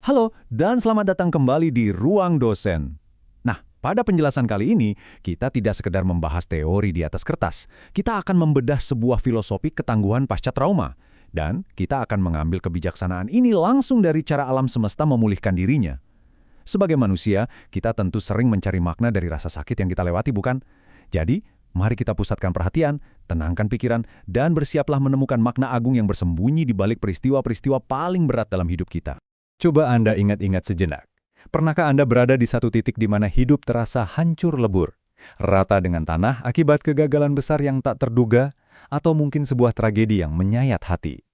Halo, dan selamat datang kembali di Ruang Dosen. Nah, pada penjelasan kali ini, kita tidak sekedar membahas teori di atas kertas. Kita akan membedah sebuah filosofi ketangguhan pasca trauma. Dan kita akan mengambil kebijaksanaan ini langsung dari cara alam semesta memulihkan dirinya. Sebagai manusia, kita tentu sering mencari makna dari rasa sakit yang kita lewati, bukan? Jadi, mari kita pusatkan perhatian, tenangkan pikiran, dan bersiaplah menemukan makna agung yang bersembunyi di balik peristiwa-peristiwa paling berat dalam hidup kita. Coba Anda ingat-ingat sejenak. Pernahkah Anda berada di satu titik di mana hidup terasa hancur lebur? Rata dengan tanah akibat kegagalan besar yang tak terduga, atau mungkin sebuah tragedi yang menyayat hati.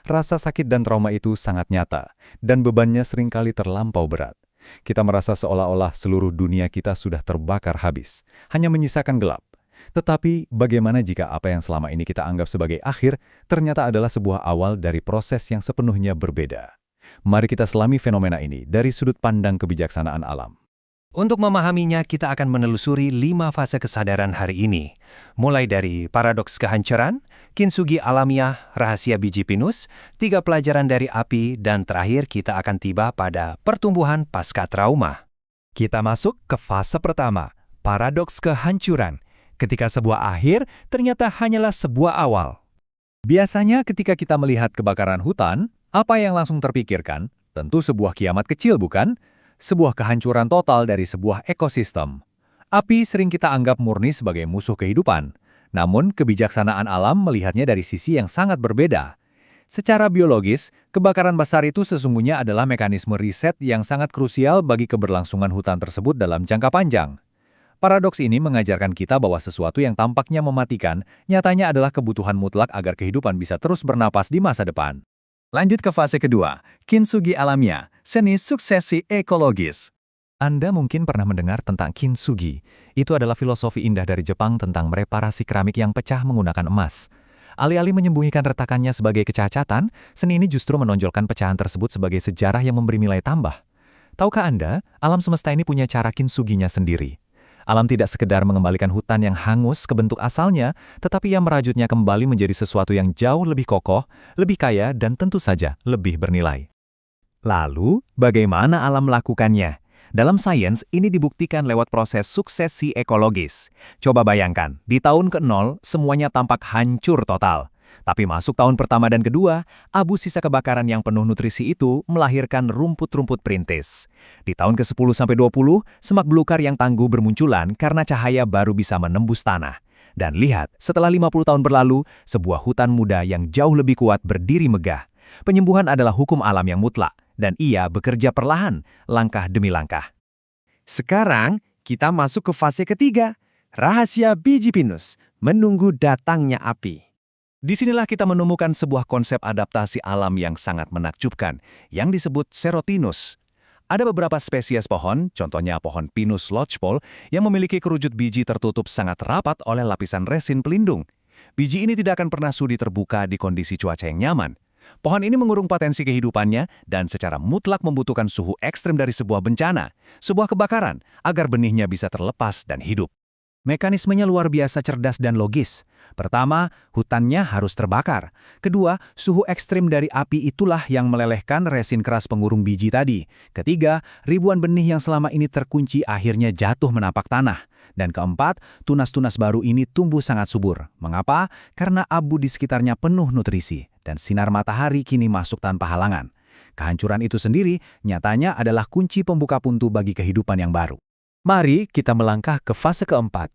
Rasa sakit dan trauma itu sangat nyata, dan bebannya seringkali terlampau berat. Kita merasa seolah-olah seluruh dunia kita sudah terbakar habis, hanya menyisakan gelap. Tetapi bagaimana jika apa yang selama ini kita anggap sebagai akhir, ternyata adalah sebuah awal dari proses yang sepenuhnya berbeda? Mari kita selami fenomena ini dari sudut pandang kebijaksanaan alam. Untuk memahaminya, kita akan menelusuri 5 fase kesadaran hari ini. Mulai dari paradoks kehancuran, kintsugi alamiah, rahasia biji pinus, 3 pelajaran dari api, dan terakhir kita akan tiba pada pertumbuhan pasca trauma. Kita masuk ke fase pertama, paradoks kehancuran. Ketika sebuah akhir, ternyata hanyalah sebuah awal. Biasanya ketika kita melihat kebakaran hutan, apa yang langsung terpikirkan? Tentu sebuah kiamat kecil, bukan? Sebuah kehancuran total dari sebuah ekosistem. Api sering kita anggap murni sebagai musuh kehidupan. Namun, kebijaksanaan alam melihatnya dari sisi yang sangat berbeda. Secara biologis, kebakaran besar itu sesungguhnya adalah mekanisme riset yang sangat krusial bagi keberlangsungan hutan tersebut dalam jangka panjang. Paradoks ini mengajarkan kita bahwa sesuatu yang tampaknya mematikan, nyatanya adalah kebutuhan mutlak agar kehidupan bisa terus bernapas di masa depan. Lanjut ke fase kedua, kintsugi alamiah, seni suksesi ekologis. Anda mungkin pernah mendengar tentang kintsugi. Itu adalah filosofi indah dari Jepang tentang mereparasi keramik yang pecah menggunakan emas. Alih-alih menyembunyikan retakannya sebagai kecacatan, seni ini justru menonjolkan pecahan tersebut sebagai sejarah yang memberi nilai tambah. Tahukah Anda, alam semesta ini punya cara kintsuginya sendiri. Alam tidak sekedar mengembalikan hutan yang hangus ke bentuk asalnya, tetapi ia merajutnya kembali menjadi sesuatu yang jauh lebih kokoh, lebih kaya, dan tentu saja lebih bernilai. Lalu, bagaimana alam melakukannya? Dalam sains, ini dibuktikan lewat proses suksesi ekologis. Coba bayangkan, di tahun ke-0, semuanya tampak hancur total. Tapi masuk tahun pertama dan kedua, abu sisa kebakaran yang penuh nutrisi itu melahirkan rumput-rumput perintis. Di tahun ke-10-20, semak belukar yang tangguh bermunculan karena cahaya baru bisa menembus tanah. Dan lihat, setelah 50 tahun berlalu, sebuah hutan muda yang jauh lebih kuat berdiri megah. Penyembuhan adalah hukum alam yang mutlak, dan ia bekerja perlahan, langkah demi langkah. Sekarang, kita masuk ke fase ketiga, rahasia biji pinus, menunggu datangnya api. Disinilah kita menemukan sebuah konsep adaptasi alam yang sangat menakjubkan, yang disebut serotinus. Ada beberapa spesies pohon, contohnya pohon Pinus lodgepole, yang memiliki kerujut biji tertutup sangat rapat oleh lapisan resin pelindung. Biji ini tidak akan pernah sudi terbuka di kondisi cuaca yang nyaman. Pohon ini mengurung potensi kehidupannya dan secara mutlak membutuhkan suhu ekstrem dari sebuah bencana, sebuah kebakaran, agar benihnya bisa terlepas dan hidup. Mekanismenya luar biasa cerdas dan logis. Pertama, hutannya harus terbakar. Kedua, suhu ekstrim dari api itulah yang melelehkan resin keras pengurung biji tadi. Ketiga, ribuan benih yang selama ini terkunci akhirnya jatuh menapak tanah. Dan keempat, tunas-tunas baru ini tumbuh sangat subur. Mengapa? Karena abu di sekitarnya penuh nutrisi, dan sinar matahari kini masuk tanpa halangan. Kehancuran itu sendiri nyatanya adalah kunci pembuka pintu bagi kehidupan yang baru. Mari kita melangkah ke fase keempat.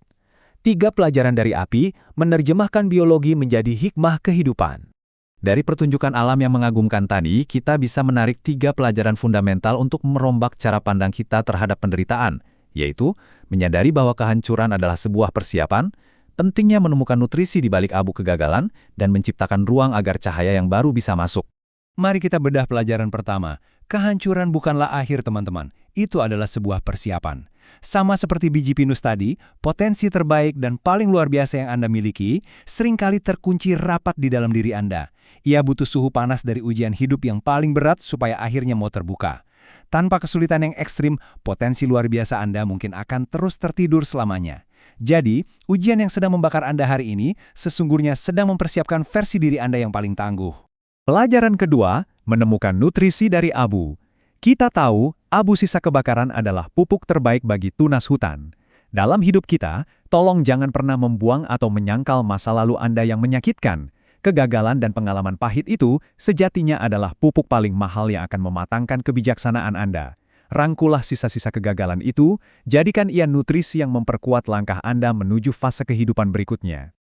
3 pelajaran dari api menerjemahkan biologi menjadi hikmah kehidupan. Dari pertunjukan alam yang mengagumkan tadi, kita bisa menarik 3 pelajaran fundamental untuk merombak cara pandang kita terhadap penderitaan, yaitu menyadari bahwa kehancuran adalah sebuah persiapan, pentingnya menemukan nutrisi di balik abu kegagalan, dan menciptakan ruang agar cahaya yang baru bisa masuk. Mari kita bedah pelajaran pertama. Kehancuran bukanlah akhir, teman-teman. Itu adalah sebuah persiapan. Sama seperti biji pinus tadi, potensi terbaik dan paling luar biasa yang Anda miliki seringkali terkunci rapat di dalam diri Anda. Ia butuh suhu panas dari ujian hidup yang paling berat supaya akhirnya mau terbuka. Tanpa kesulitan yang ekstrim, potensi luar biasa Anda mungkin akan terus tertidur selamanya. Jadi, ujian yang sedang membakar Anda hari ini sesungguhnya sedang mempersiapkan versi diri Anda yang paling tangguh. Pelajaran kedua, menemukan nutrisi dari abu. Kita tahu abu sisa kebakaran adalah pupuk terbaik bagi tunas hutan. Dalam hidup kita, tolong jangan pernah membuang atau menyangkal masa lalu Anda yang menyakitkan. Kegagalan dan pengalaman pahit itu sejatinya adalah pupuk paling mahal yang akan mematangkan kebijaksanaan Anda. Rangkulah sisa-sisa kegagalan itu, jadikan ia nutrisi yang memperkuat langkah Anda menuju fase kehidupan berikutnya.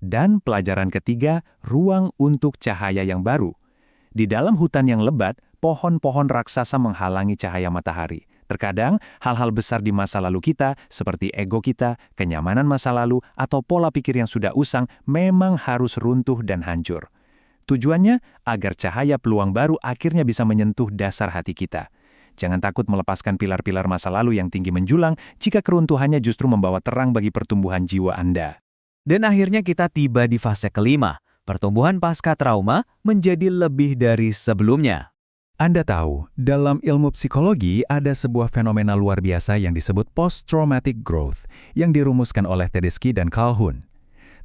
Dan pelajaran ketiga, ruang untuk cahaya yang baru. Di dalam hutan yang lebat, pohon-pohon raksasa menghalangi cahaya matahari. Terkadang, hal-hal besar di masa lalu kita, seperti ego kita, kenyamanan masa lalu, atau pola pikir yang sudah usang, memang harus runtuh dan hancur. Tujuannya, agar cahaya peluang baru akhirnya bisa menyentuh dasar hati kita. Jangan takut melepaskan pilar-pilar masa lalu yang tinggi menjulang jika keruntuhannya justru membawa terang bagi pertumbuhan jiwa Anda. Dan akhirnya kita tiba di fase kelima. Pertumbuhan pasca trauma menjadi lebih dari sebelumnya. Anda tahu, dalam ilmu psikologi ada sebuah fenomena luar biasa yang disebut post-traumatic growth yang dirumuskan oleh Tedeschi dan Calhoun.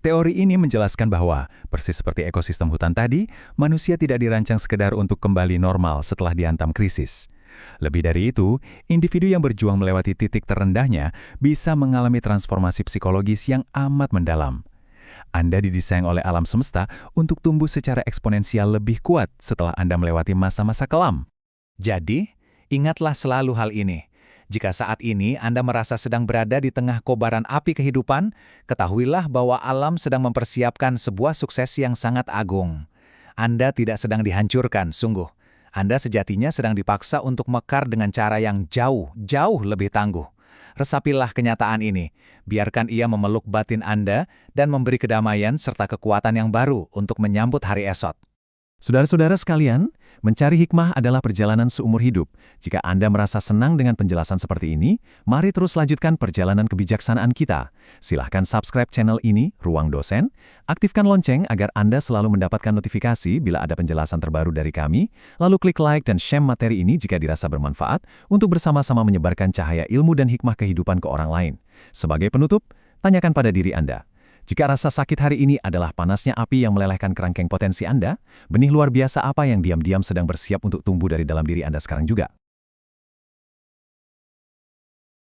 Teori ini menjelaskan bahwa, persis seperti ekosistem hutan tadi, manusia tidak dirancang sekedar untuk kembali normal setelah dihantam krisis. Lebih dari itu, individu yang berjuang melewati titik terendahnya bisa mengalami transformasi psikologis yang amat mendalam. Anda didesain oleh alam semesta untuk tumbuh secara eksponensial lebih kuat setelah Anda melewati masa-masa kelam. Jadi, ingatlah selalu hal ini. Jika saat ini Anda merasa sedang berada di tengah kobaran api kehidupan, ketahuilah bahwa alam sedang mempersiapkan sebuah sukses yang sangat agung. Anda tidak sedang dihancurkan, sungguh. Anda sejatinya sedang dipaksa untuk mekar dengan cara yang jauh lebih tangguh. Resapilah kenyataan ini, biarkan ia memeluk batin Anda dan memberi kedamaian serta kekuatan yang baru untuk menyambut hari esok. Saudara-saudara sekalian, mencari hikmah adalah perjalanan seumur hidup. Jika Anda merasa senang dengan penjelasan seperti ini, mari terus lanjutkan perjalanan kebijaksanaan kita. Silahkan subscribe channel ini, Ruang Dosen, aktifkan lonceng agar Anda selalu mendapatkan notifikasi bila ada penjelasan terbaru dari kami, lalu klik like dan share materi ini jika dirasa bermanfaat untuk bersama-sama menyebarkan cahaya ilmu dan hikmah kehidupan ke orang lain. Sebagai penutup, tanyakan pada diri Anda. Jika rasa sakit hari ini adalah panasnya api yang melelehkan kerangkeng potensi Anda, benih luar biasa apa yang diam-diam sedang bersiap untuk tumbuh dari dalam diri Anda sekarang juga?